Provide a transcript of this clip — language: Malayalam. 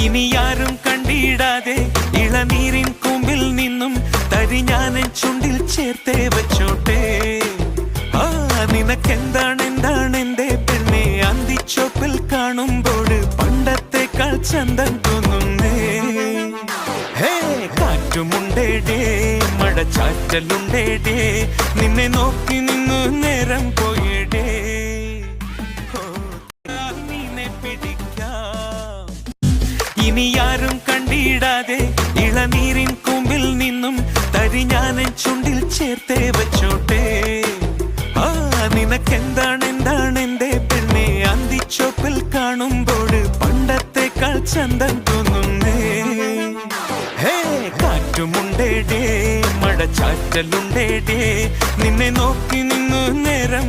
ഇനി ആരും കണ്ടിടാതെ ഇളനീരിൻ കൂമ്പിൽ നിന്നും തരി ഞാനൻ ചുണ്ടിൽ ചേർത്തേ വച്ചോട്ടെ. ആ നിനക്കെന്താണ് എന്റെ പെണ്ണെ അന്തിച്ചോപ്പിൽ കാണുമ്പോൾ പണ്ടത്തെക്കാൾ ചന്തം തോന്നുന്നേ. ഹേ കാറ്റുമുണ്ടേടേ മഴച്ചാറ്റലുണ്ടേടേ നിന്നെ നോക്കി നിന്നു നേരം പോയിടേ. ഇനി ആരും കണ്ടിടാതെ ഇളനീരിൻ കൂമ്പിൽ നിന്നും തരി ഞാനൻ ചുണ്ടിൽ ചേർത്തേ വച്ചോട്ടെ. ആ നിനക്കെന്താണ് എന്റെ പെണ്ണെ അന്തിച്ചോപ്പിൽ കാണുമ്പോൾ പണ്ടത്തെക്കാൾ ചന്തം തോന്നുന്നേ. ഹേ കാറ്റുമുണ്ടേടേ മഴച്ചാറ്റലുണ്ടേടേ നിന്നെ നോക്കി നിന്നു നേരം